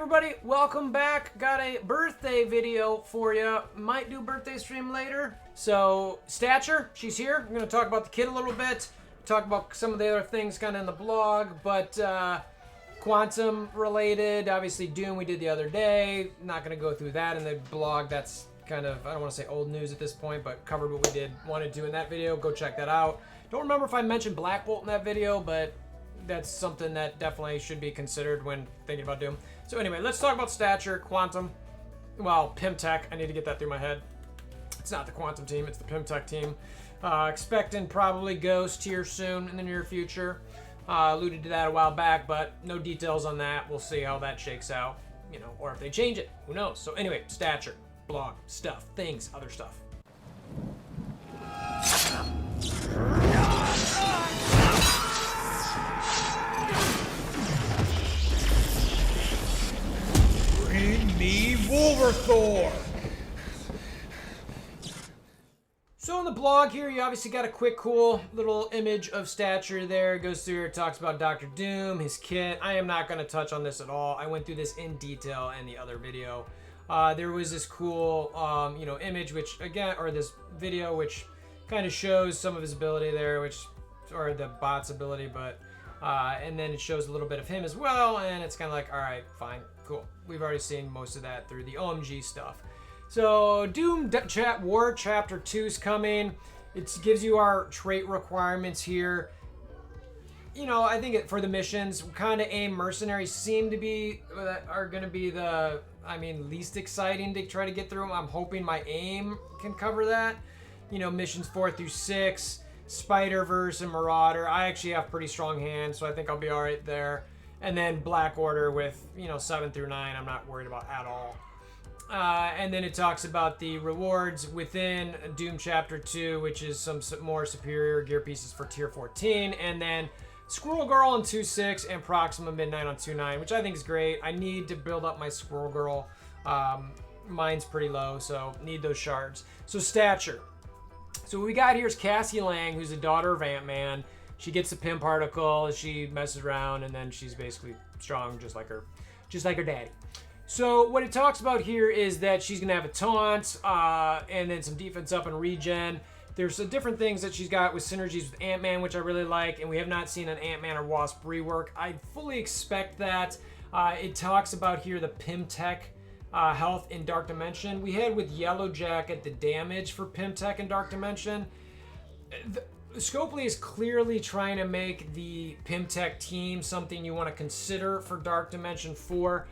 everybody, welcome back. Got a birthday video for you. Might do birthday stream later. So, Stature, she's here. I'm going to talk about the kid a little bit. Talk about some of the other things kind of in the blog, but quantum related. Obviously, Doom we did the other day. Not going to go through that in the blog. That's kind of, I don't want to say old news at this point, but covered what we wanted to do in that video. Go check that out. Don't remember if I mentioned Black Bolt in that video, but that's something that definitely should be considered when thinking about Doom. So anyway, let's talk about Stature, Quantum, well, Pymtech. I need to get that through my head. It's not the Quantum team, it's the Pymtech team. Expecting probably Ghost here soon in the near future. Alluded to that a while back, but no details on that. We'll see how that shakes out, you know, or if they change it, who knows. So anyway, Stature, blog, stuff, things, other stuff. Bring me WolverThor! So in the blog here, you obviously got a quick, cool little image of Stature there. It goes through here, talks about Dr. Doom, his kit. I am not going to touch on this at all. I went through this in detail in the other video. There was this cool, you know, image, which again, or this video, which kind of shows some of his ability there, which, or the bot's ability, but, and then it shows a little bit of him as well, and it's kind of like, all right, fine, cool. We've already seen most of that through the OMG stuff. So Doom War Chapter 2 is coming. It gives you our trait requirements here. You know, I think for the missions, kind of AIM mercenaries seem to be, are going to be the, I mean, least exciting to try to get through them. I'm hoping my AIM can cover that. You know, missions 4 through 6, Spider-Verse and Marauder. I actually have pretty strong hands, so I think I'll be all right there. And then Black Order with, you know, 7 through 9, I'm not worried about at all. And then it talks about the rewards within Doom Chapter 2, which is some more superior gear pieces for Tier 14. And then Squirrel Girl on 2.6 and Proxima Midnight on 2.9, which I think is great. I need to build up my Squirrel Girl. Mine's pretty low, so need those shards. So Stature. So what we got here is Cassie Lang, who's the daughter of Ant-Man. She gets the Pym particle, she messes around, and then she's basically strong just like her daddy. So what it talks about here is that she's gonna have a taunt, and then some defense up and regen. There's some different things that she's got with synergies with Ant-Man, which I really like, and we have not seen an Ant-Man or Wasp rework. I fully expect that. It talks about here the Pymtech health in Dark Dimension. We had with Yellow Jacket the damage for Pymtech in Dark Dimension. Scopely is clearly trying to make the Pymtech team something you want to consider for Dark Dimension 4.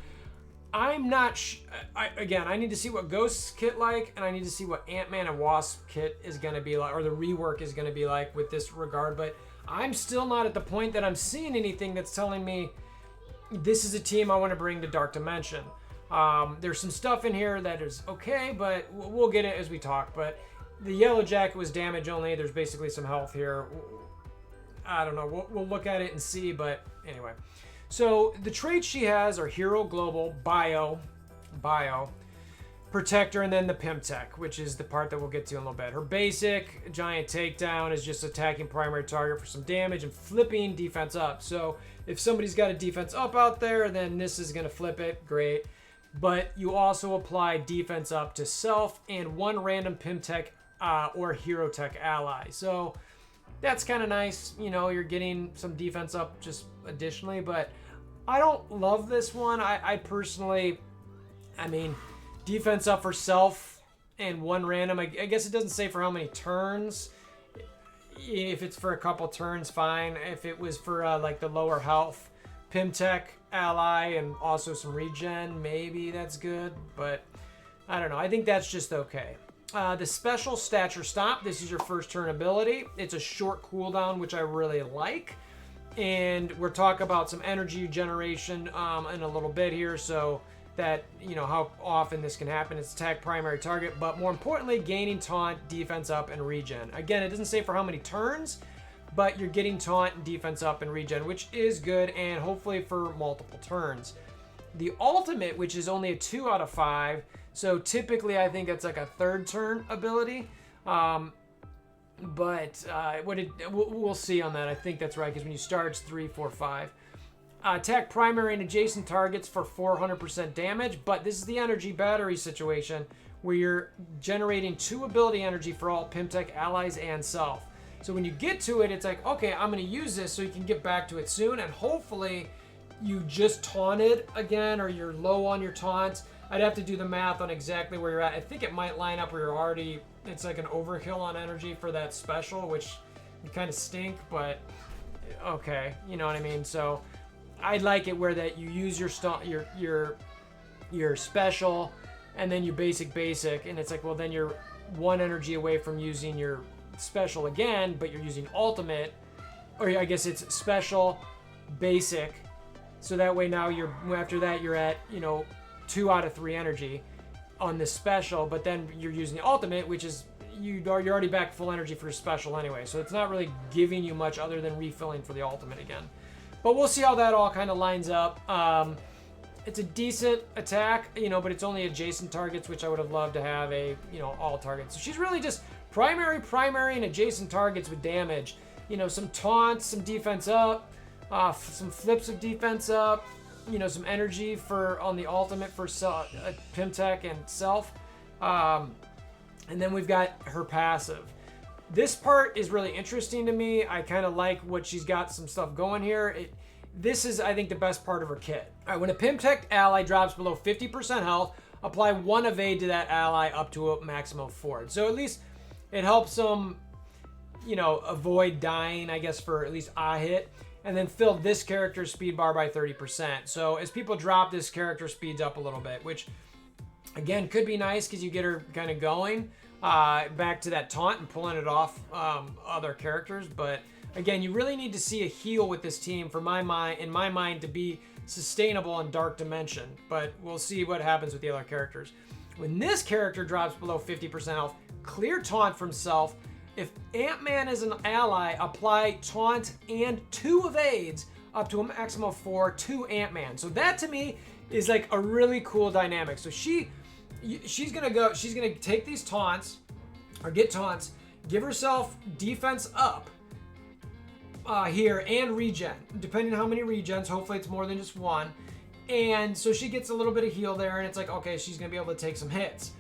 I'm not again, I need to see what Ghost's kit like, and I need to see what Ant-Man and Wasp kit is going to be like, or the rework is going to be like with this regard, but I'm still not at the point that I'm seeing anything that's telling me this is a team I want to bring to Dark Dimension. There's some stuff in here that is okay, but we'll get it as we talk, but the Yellow Jacket was damage only. There's basically some health here. I don't know. We'll look at it and see, but anyway. So the traits she has are Hero, Global, Bio, Protector, and then the Pymtech, which is the part that we'll get to in a little bit. Her basic, Giant Takedown, is just attacking primary target for some damage and flipping defense up. So if somebody's got a defense up out there, then this is going to flip it. Great. But you also apply defense up to self and one random Pymtech or Hero Tech ally. So that's kind of nice. You know, you're getting some defense up just additionally, but I don't love this one. I personally, I mean, defense up for self and one random. I guess it doesn't say for how many turns. If it's for a couple turns, fine. If it was for like the lower health Pymtech ally and also some regen, maybe that's good, but I don't know. I think that's just okay. The special Stature Stomp, this is your first turn ability. It's a short cooldown, which I really like. And we're talking about some energy generation in a little bit here, so that, you know, how often this can happen. It's attack primary target, but more importantly, gaining taunt, defense up, and regen. Again, it doesn't say for how many turns, but you're getting taunt, defense up, and regen, which is good, and hopefully for multiple turns. The ultimate, which is only a 2 out of 5, so typically I think it's like a third turn ability. But we'll see on that. I think that's right, because when you start, it's 3, 4, 5. Attack primary and adjacent targets for 400% damage, but this is the energy battery situation where you're generating 2 ability energy for all Pymtech allies and self. So when you get to it, it's like, okay, I'm going to use this so you can get back to it soon, and hopefully you just taunted again or you're low on your taunts. I'd have to do the math on exactly where you're at. I think it might line up where you're already, it's like an overkill on energy for that special, which you kind of stink, but okay, you know what I mean? So I'd like it where that you use your special and then you basic, and it's like, well, then you're 1 energy away from using your special again, but you're using ultimate, or I guess it's special, basic, so that way now after that you're at, 2 out of 3 energy on this special, but then you're using the ultimate, which is you're already back full energy for special anyway, so it's not really giving you much other than refilling for the ultimate again. But we'll see how that all kind of lines up. It's a decent attack, but it's only adjacent targets, which I would have loved to have all targets. So she's really just primary, and adjacent targets with damage. Some taunts, some defense up, some flips of defense up, some energy on the ultimate for Pymtech and self. And then we've got her passive. This part is really interesting to me. I kind of like what she's got some stuff going here. This is, I think, the best part of her kit. All right, when a Pymtech ally drops below 50% health, apply 1 evade to that ally up to a maximum of 4. So at least it helps them, avoid dying, I guess, for at least a hit. And then fill this character's speed bar by 30%. So as people drop, this character speeds up a little bit, which, again, could be nice because you get her kind of going back to that taunt and pulling it off other characters. But again, you really need to see a heal with this team in my mind to be sustainable in Dark Dimension. But we'll see what happens with the other characters. When this character drops below 50% health, clear taunt from self. If Ant-Man is an ally, apply taunt and 2 evades up to a maximum of 4 to Ant-Man. So that to me is like a really cool dynamic. So she's gonna take these taunts, or get taunts, give herself defense up here and regen, depending on how many regens. Hopefully it's more than just 1. And so she gets a little bit of heal there, and it's like, okay, she's gonna be able to take some hits.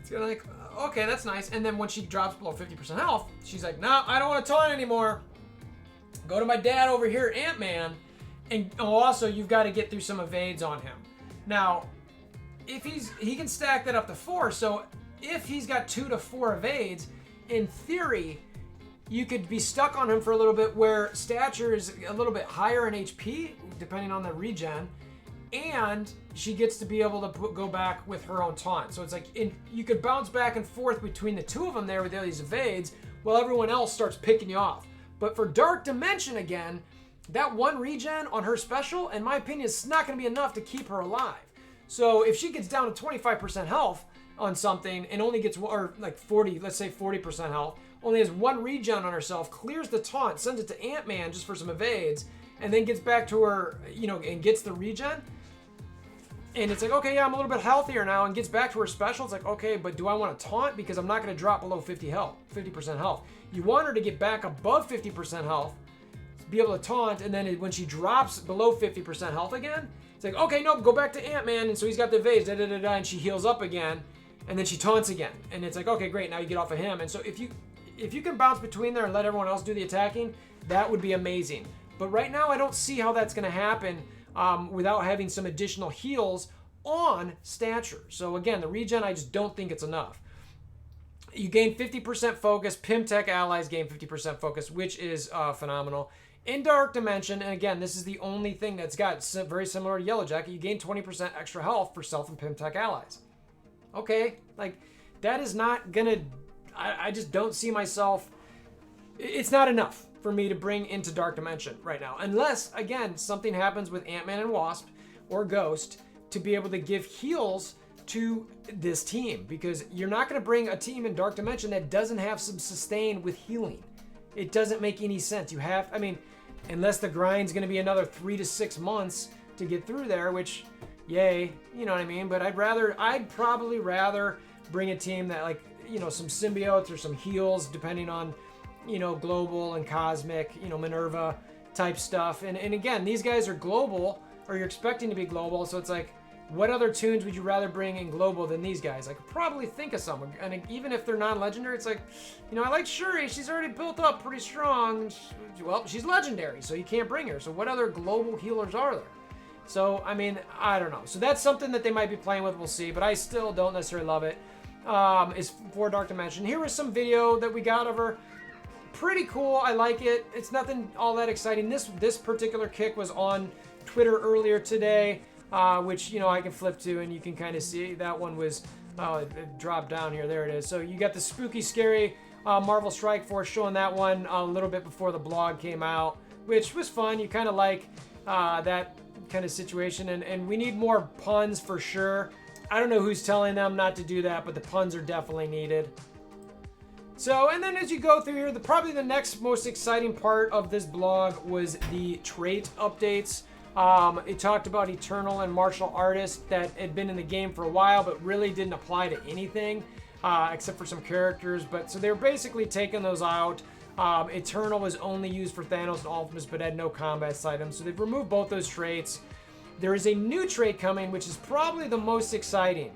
It's gonna like, okay, that's nice. And then when she drops below 50% health, she's like, no, I don't want to taunt anymore. Go to my dad over here, Ant-Man. And also, you've got to get through some evades on him. Now, if he can stack that up to 4. So if he's got 2 to 4 evades, in theory, you could be stuck on him for a little bit where stature is a little bit higher in HP, depending on the regen. And she gets to be able to go back with her own taunt. So it's like you could bounce back and forth between the 2 of them there with all these evades while everyone else starts picking you off. But for Dark Dimension again, that 1 regen on her special, in my opinion, is not going to be enough to keep her alive. So if she gets down to 25% health on something and only gets, or like 40, let's say 40% health, only has 1 regen on herself, clears the taunt, sends it to Ant-Man just for some evades, and then gets back to her, and gets the regen. And it's like, okay, yeah, I'm a little bit healthier now, and gets back to her special. It's like, okay, but do I want to taunt? Because I'm not going to drop below 50% health. You want her to get back above 50% health, be able to taunt, and then when she drops below 50% health again, it's like, okay, nope, go back to Ant-Man, and so he's got the evades, and she heals up again, and then she taunts again. And it's like, okay, great, now you get off of him. And so if you can bounce between there and let everyone else do the attacking, that would be amazing. But right now, I don't see how that's going to happen without having some additional heals on stature. So again, the regen, I just don't think it's enough. You gain 50% focus. Pymtech allies gain 50% focus, which is phenomenal. In Dark Dimension, and again, this is the only thing that's got very similar to Yellow Jacket, you gain 20% extra health for self and Pymtech allies. Okay, like that is not gonna, I just don't see myself, it's not enough for me to bring into Dark Dimension right now. Unless, again, something happens with Ant-Man and Wasp or Ghost to be able to give heals to this team. Because you're not going to bring a team in Dark Dimension that doesn't have some sustain with healing. It doesn't make any sense. You have, unless the grind's going to be another 3 to 6 months to get through there, which, yay, you know what I mean? But I'd probably rather bring a team that, like, some symbiotes or some heals, depending on, global and cosmic, Minerva, type stuff. And again, these guys are global, or you're expecting to be global, so it's like, what other tunes would you rather bring in global than these guys? I could probably think of some. And even if they're non-legendary, it's like, you know, I like Shuri. She's already built up pretty strong. Well, she's legendary, so you can't bring her. So what other global healers are there? So, I mean, I don't know. So that's something that they might be playing with. We'll see. But I still don't necessarily love it. Is for Dark Dimension. Here was some video that we got of her. Pretty cool. I like it. It's nothing all that exciting. This particular kick was on Twitter earlier today. Which, you know, I can flip to and you can kind of see that one was, it dropped down here. There it is. So you got the spooky, scary Marvel Strike Force showing that one a little bit before the blog came out, which was fun. You kind of like that kind of situation. And we need more puns for sure. I don't know who's telling them not to do that, but the puns are definitely needed. So, and then as you go through here, probably the next most exciting part of this blog was the trait updates. It talked about Eternal and Martial Artists that had been in the game for a while, but really didn't apply to anything, except for some characters. But so they're basically taking those out. Eternal was only used for Thanos and Ultimus, but had no combat items. So they've removed both those traits. There is a new trait coming, which is probably the most exciting,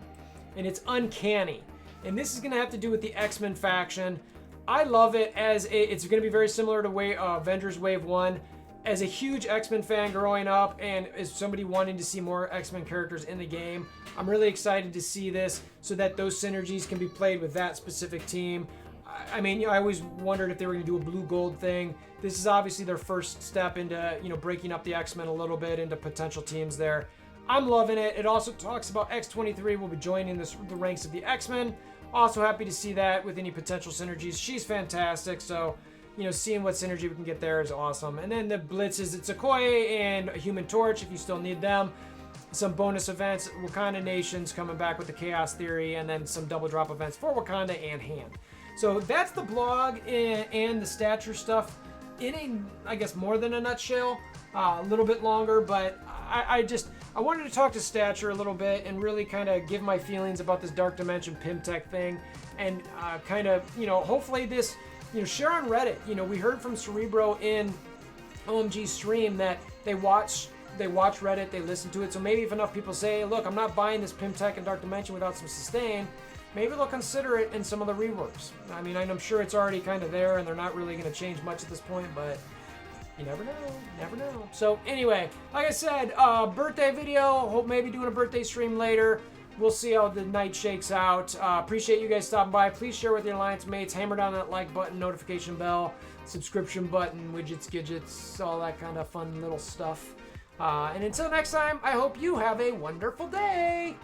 and it's Uncanny. And this is going to have to do with the X-Men faction. I love it it's going to be very similar to Avengers Wave 1. As a huge X-Men fan growing up, and as somebody wanting to see more X-Men characters in the game, I'm really excited to see this so that those synergies can be played with that specific team. I mean, I always wondered if they were going to do a blue-gold thing. This is obviously their first step into, you know, breaking up the X-Men a little bit into potential teams there. I'm loving it. It also talks about X-23 will be joining the ranks of the X-Men. Also happy to see that with any potential synergies. She's fantastic, so, you know, seeing what synergy we can get there is awesome. And then the blitzes, it's Okoye and a Human Torch if you still need them. Some bonus events, Wakanda Nations coming back with the Chaos Theory, and then some double drop events for Wakanda and Hand. So that's the blog and the stature stuff in a, I guess, more than a nutshell. A little bit longer, but I wanted to talk to Stature a little bit and really kind of give my feelings about this Dark Dimension Pymtech thing, and kind of, you know, hopefully this, you know, share on Reddit. You know, we heard from Cerebro in OMG's stream that they watch Reddit, they listen to it. So maybe if enough people say, look, I'm not buying this Pymtech and Dark Dimension without some sustain, maybe they'll consider it in some of the reworks. I mean, I'm sure it's already kind of there and they're not really going to change much at this point, but you never know. Never know. So anyway, like I said, birthday video. Hope maybe doing a birthday stream later. We'll see how the night shakes out. Appreciate you guys stopping by. Please share with your alliance mates. Hammer down that like button, notification bell, subscription button, widgets, gidgets, all that kind of fun little stuff. And until next time, I hope you have a wonderful day.